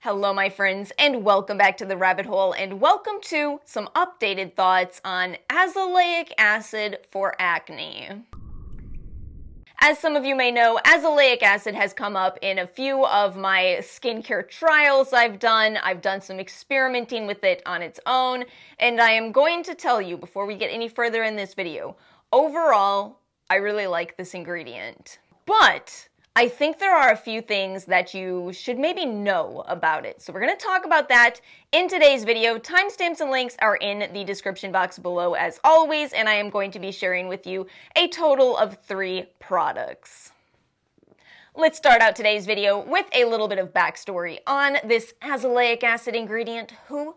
Hello my friends, and welcome back to the rabbit hole, and welcome to some updated thoughts on azelaic acid for acne. As some of you may know, azelaic acid has come up in a few of my skincare trials I've done. I've done some experimenting with it on its own, and I am going to tell you before we get any further in this video, overall, I really like this ingredient. But I think there are a few things that you should maybe know about it. So we're going to talk about that in today's video. Timestamps and links are in the description box below as always, and I am going to be sharing with you a total of 3 products. Let's start out today's video with a little bit of backstory on this azelaic acid ingredient. Who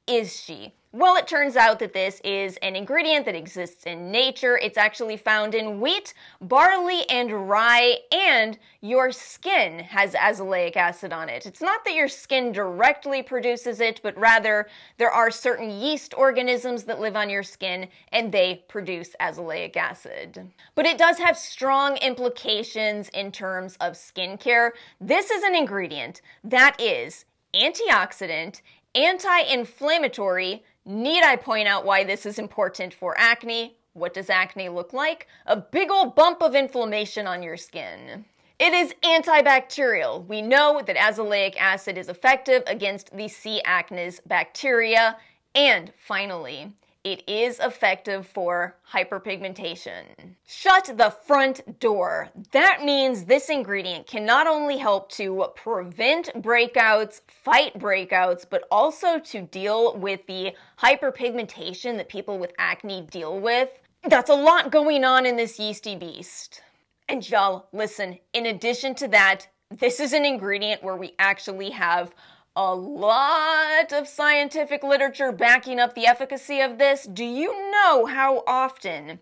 is she? Well, it turns out that this is an ingredient that exists in nature. It's actually found in wheat, barley, and rye, and your skin has azelaic acid on it. It's not that your skin directly produces it, but rather there are certain yeast organisms that live on your skin, and they produce azelaic acid. But it does have strong implications in terms of skincare. This is an ingredient that is antioxidant, anti-inflammatory. Need I point out why this is important for acne? What does acne look like? A big old bump of inflammation on your skin. It is antibacterial. We know that azelaic acid is effective against the C. acnes bacteria. And finally, it is effective for hyperpigmentation. Shut the front door. That means this ingredient can not only help to prevent breakouts, fight breakouts, but also to deal with the hyperpigmentation that people with acne deal with. That's a lot going on in this yeasty beast. And y'all, listen, in addition to that, this is an ingredient where we actually have a lot of scientific literature backing up the efficacy of this. Do you know how often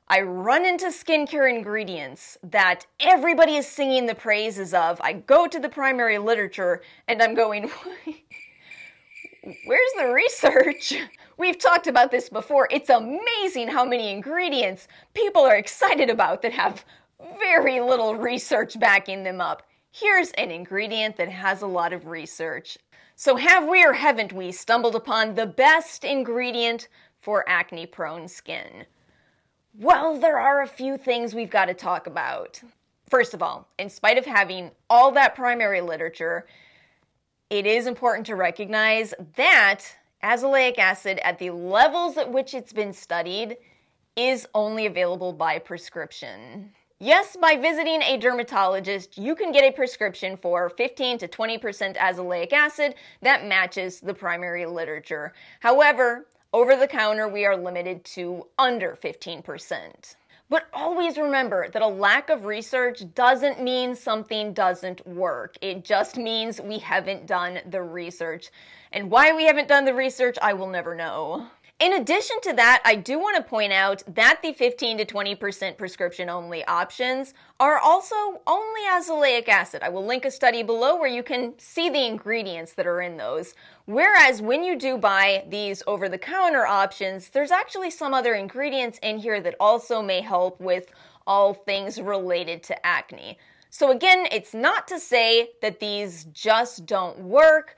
I run into skincare ingredients that everybody is singing the praises of? I go to the primary literature and I'm going, where's the research? We've talked about this before. It's amazing how many ingredients people are excited about that have very little research backing them up. Here's an ingredient that has a lot of research. So have we or haven't we stumbled upon the best ingredient for acne-prone skin? Well, there are a few things we've got to talk about. First of all, in spite of having all that primary literature, it is important to recognize that azelaic acid at the levels at which it's been studied is only available by prescription. Yes, by visiting a dermatologist, you can get a prescription for 15 to 20% azelaic acid that matches the primary literature. However, over the counter, we are limited to under 15%. But always remember that a lack of research doesn't mean something doesn't work. It just means we haven't done the research. And why we haven't done the research, I will never know. In addition to that, I do want to point out that the 15 to 20% prescription-only options are also only azelaic acid. I will link a study below where you can see the ingredients that are in those. Whereas when you do buy these over-the-counter options, there's actually some other ingredients in here that also may help with all things related to acne. So again, it's not to say that these just don't work,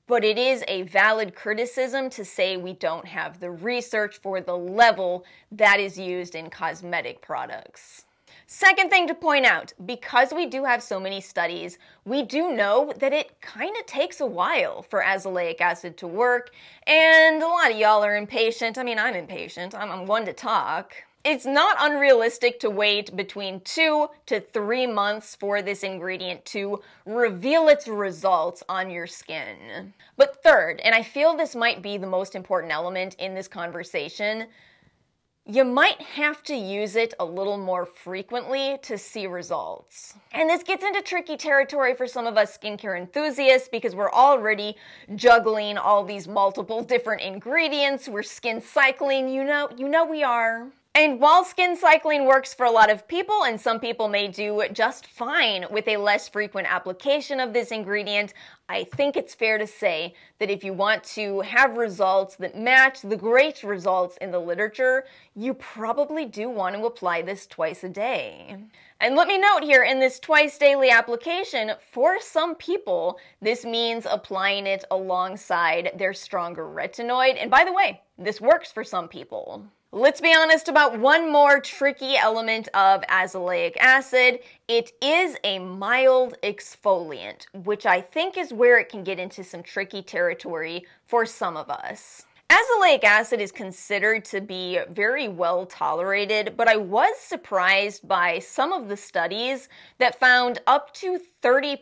but it is a valid criticism to say we don't have the research for the level that is used in cosmetic products. Second thing to point out, because we do have so many studies, we do know that it kind of takes a while for azelaic acid to work, and a lot of y'all are impatient. I mean, I'm impatient. I'm one to talk. It's not unrealistic to wait between 2 to 3 months for this ingredient to reveal its results on your skin. But third, and I feel this might be the most important element in this conversation, you might have to use it a little more frequently to see results. And this gets into tricky territory for some of us skincare enthusiasts because we're already juggling all these multiple different ingredients. We're skin cycling, you know we are. And while skin cycling works for a lot of people, and some people may do just fine with a less frequent application of this ingredient, I think it's fair to say that if you want to have results that match the great results in the literature, you probably do want to apply this twice a day. And let me note here, in this twice daily application, for some people, this means applying it alongside their stronger retinoid. And by the way, this works for some people. Let's be honest about one more tricky element of azelaic acid. It is a mild exfoliant, which I think is where it can get into some tricky territory for some of us. Azelaic acid is considered to be very well tolerated, but I was surprised by some of the studies that found up to 30%,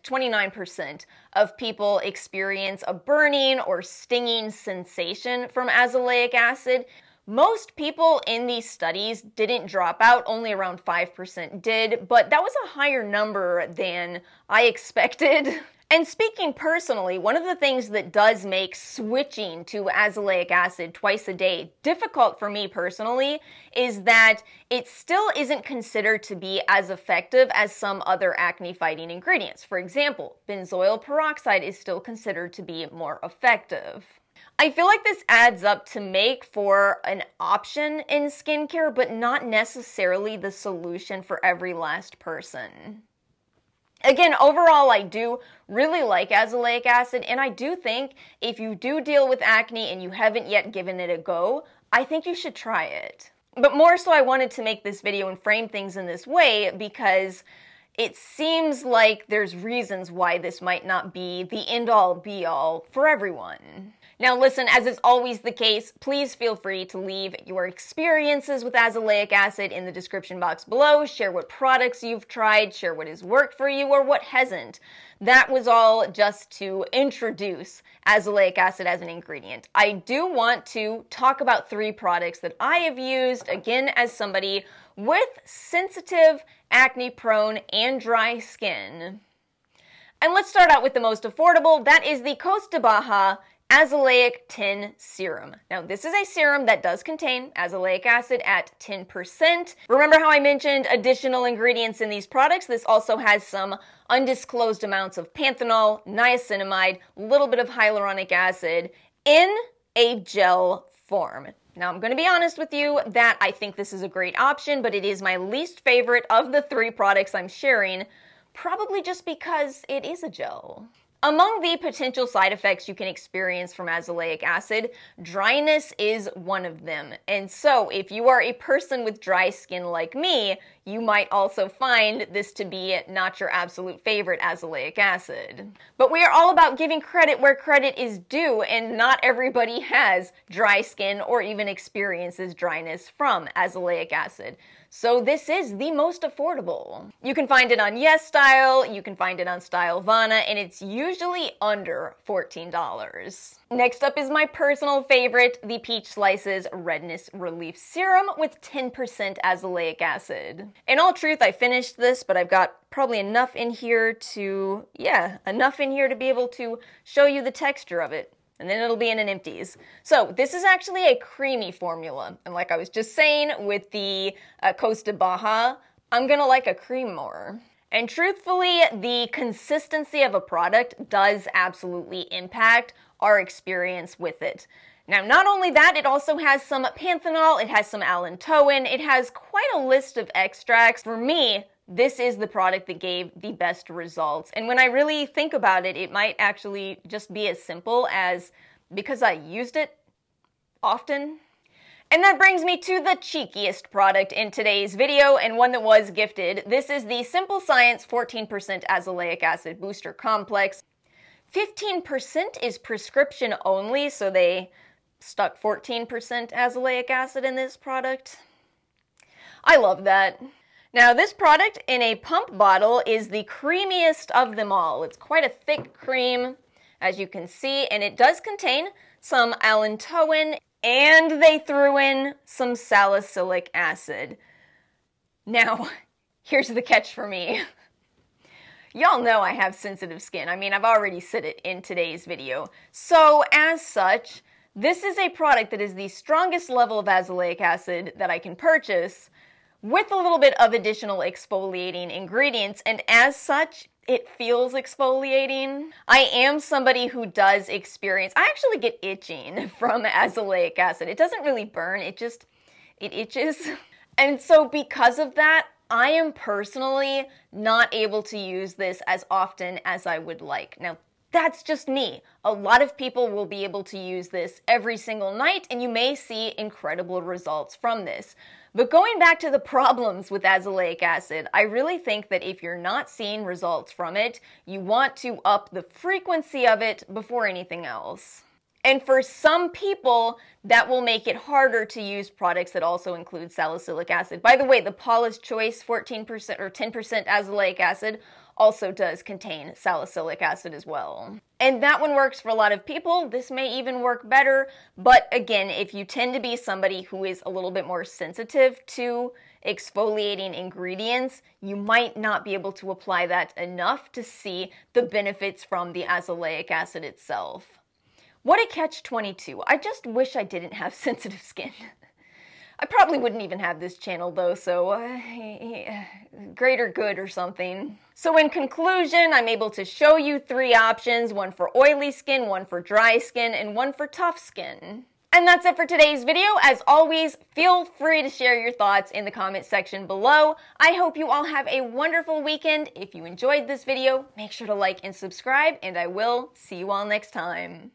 29% of people experience a burning or stinging sensation from azelaic acid. Most people in these studies didn't drop out, only around 5% did, but that was a higher number than I expected. And speaking personally, one of the things that does make switching to azelaic acid twice a day difficult for me personally is that it still isn't considered to be as effective as some other acne-fighting ingredients. For example, benzoyl peroxide is still considered to be more effective. I feel like this adds up to make for an option in skincare, but not necessarily the solution for every last person. Again, overall, I do really like azelaic acid, and I do think if you do deal with acne and you haven't yet given it a go, I think you should try it. But more so, I wanted to make this video and frame things in this way because it seems like there's reasons why this might not be the end-all, be-all for everyone. Now listen, as is always the case, please feel free to leave your experiences with azelaic acid in the description box below. Share what products you've tried, share what has worked for you or what hasn't. That was all just to introduce azelaic acid as an ingredient. I do want to talk about 3 products that I have used, again, as somebody with sensitive, acne-prone, and dry skin. And let's start out with the most affordable. That is the Costa Baja Azelaic 10 Serum. Now, this is a serum that does contain azelaic acid at 10%. Remember how I mentioned additional ingredients in these products? This also has some undisclosed amounts of panthenol, niacinamide, a little bit of hyaluronic acid in a gel form. Now, I'm going to be honest with you that I think this is a great option, but it is my least favorite of the 3 products I'm sharing, probably just because it is a gel. Among the potential side effects you can experience from azelaic acid, dryness is one of them. And so, if you are a person with dry skin like me, you might also find this to be not your absolute favorite azelaic acid. But we are all about giving credit where credit is due, and not everybody has dry skin or even experiences dryness from azelaic acid. So this is the most affordable. You can find it on Yesstyle, you can find it on Stylevana, and it's usually under $14. Next up is my personal favorite, the Peach Slices Redness Relief Serum with 10% azelaic acid. In all truth, I finished this, but I've got probably enough in here to be able to show you the texture of it. And then it'll be in an empties. So this is actually a creamy formula. And like I was just saying with the Costa Baja, I'm gonna like a cream more. And truthfully, the consistency of a product does absolutely impact our experience with it. Now, not only that, it also has some panthenol, it has some allantoin, it has quite a list of extracts. For me, this is the product that gave the best results. And when I really think about it, it might actually just be as simple as because I used it often. And that brings me to the cheekiest product in today's video, and one that was gifted. This is the Simple Science 14% Azelaic Acid Booster Complex. 15% is prescription only, so they stuck 14% azelaic acid in this product. I love that. Now, this product in a pump bottle is the creamiest of them all. It's quite a thick cream, as you can see, and it does contain some allantoin, and they threw in some salicylic acid. Now, here's the catch for me. Y'all know I have sensitive skin. I mean, I've already said it in today's video. So, as such, This is a product that is the strongest level of azelaic acid that I can purchase, with a little bit of additional exfoliating ingredients, and as such, it feels exfoliating. I am somebody who does experience, I actually get itching from azelaic acid. It doesn't really burn, it itches. And so because of that, I am personally not able to use this as often as I would like. Now, that's just me. A lot of people will be able to use this every single night, and you may see incredible results from this. But going back to the problems with azelaic acid, I really think that if you're not seeing results from it, you want to up the frequency of it before anything else. And for some people, that will make it harder to use products that also include salicylic acid. By the way, the Paula's Choice 14% or 10% azelaic acid also does contain salicylic acid as well. And that one works for a lot of people. This may even work better, but again, if you tend to be somebody who is a little bit more sensitive to exfoliating ingredients, you might not be able to apply that enough to see the benefits from the azelaic acid itself. What a catch-22. I just wish I didn't have sensitive skin. I probably wouldn't even have this channel though, so greater good or something. So in conclusion, I'm able to show you 3 options, one for oily skin, one for dry skin, and one for tough skin. And that's it for today's video. As always, feel free to share your thoughts in the comment section below. I hope you all have a wonderful weekend. If you enjoyed this video, make sure to like and subscribe, and I will see you all next time.